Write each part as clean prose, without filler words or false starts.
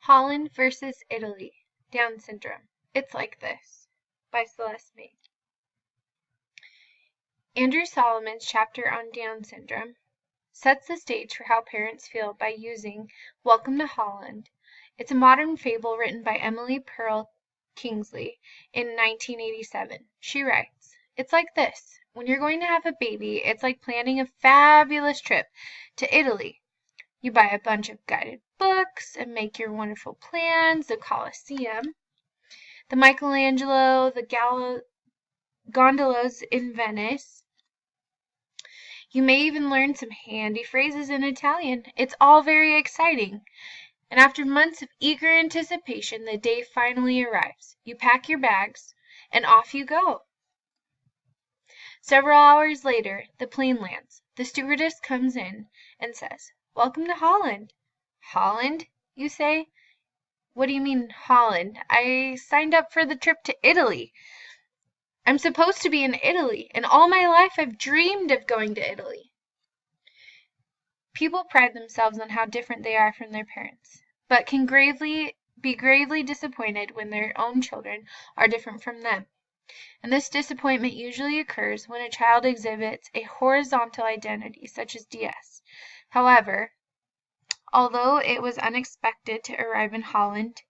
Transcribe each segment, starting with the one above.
Holland versus Italy, Down syndrome. It's like this, by Celeste May. Andrew Solomon's chapter on Down syndrome sets the stage for how parents feel by using Welcome to Holland. It's a modern fable written by Emily Pearl Kingsley in 1987. She writes, "It's like this. When you're going to have a baby, it's like planning a fabulous trip to Italy. You buy a bunch of guided books and make your wonderful plans, the Colosseum, the Michelangelo, the gondolas in Venice. You may even learn some handy phrases in Italian. It's all very exciting. And after months of eager anticipation, the day finally arrives. You pack your bags, and off you go. Several hours later, the plane lands. The stewardess comes in and says, 'Welcome to Holland.' 'Holland?' you say. 'What do you mean, Holland? I signed up for the trip to Italy. I'm supposed to be in Italy, and all my life I've dreamed of going to Italy.' People pride themselves on how different they are from their parents, but can be gravely disappointed when their own children are different from them. And this disappointment usually occurs when a child exhibits a horizontal identity, such as DS. However, although it was unexpected to arrive in Holland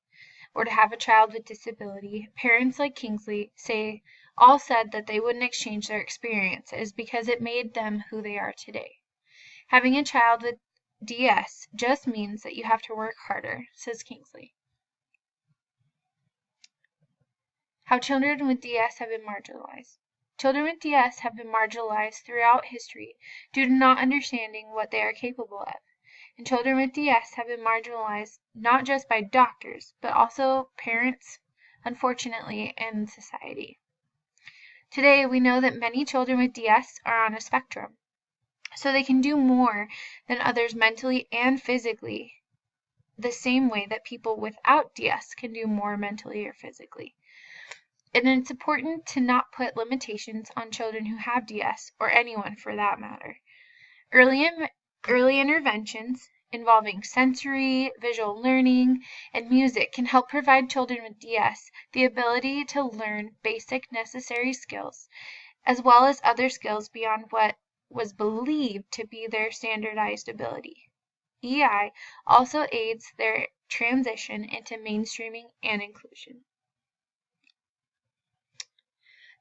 or to have a child with disability, parents like Kingsley all said that they wouldn't exchange their experiences because it made them who they are today. Having a child with DS just means that you have to work harder, says Kingsley. How children with DS have been marginalized. Children with DS have been marginalized throughout history due to not understanding what they are capable of. And children with DS have been marginalized not just by doctors, but also parents, unfortunately, and society. Today, we know that many children with DS are on a spectrum, so they can do more than others mentally and physically, the same way that people without DS can do more mentally or physically. And it's important to not put limitations on children who have DS, or anyone for that matter. Early interventions involving sensory, visual learning, and music can help provide children with DS the ability to learn basic necessary skills, as well as other skills beyond what was believed to be their standardized ability. EI also aids their transition into mainstreaming and inclusion.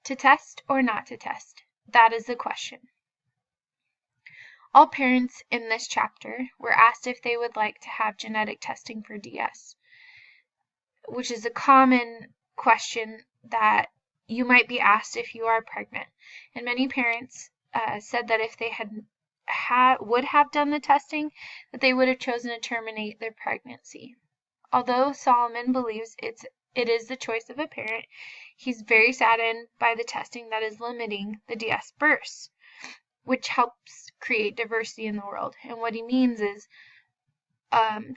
To test or not to test? That is the question. All parents in this chapter were asked if they would like to have genetic testing for DS, which is a common question that you might be asked if you are pregnant. And many parents said that if they would have done the testing, that they would have chosen to terminate their pregnancy. Although Solomon believes it is the choice of a parent, he's very saddened by the testing that is limiting the DS births, which helps create diversity in the world. And what he means is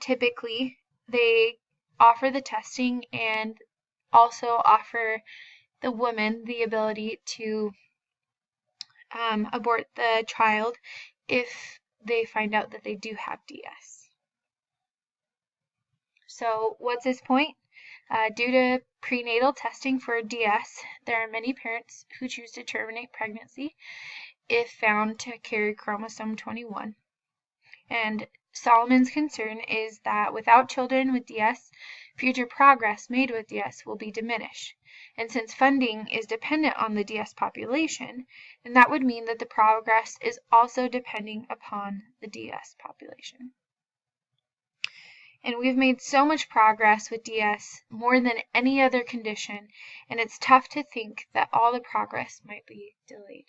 typically they offer the testing and also offer the woman the ability to abort the child if they find out that they do have DS. So what's his point? Due to prenatal testing for DS, there are many parents who choose to terminate pregnancy if found to carry chromosome 21. And Solomon's concern is that without children with DS, future progress made with DS will be diminished. And since funding is dependent on the DS population, then that would mean that the progress is also depending upon the DS population. And we've made so much progress with DS, more than any other condition, and it's tough to think that all the progress might be delayed.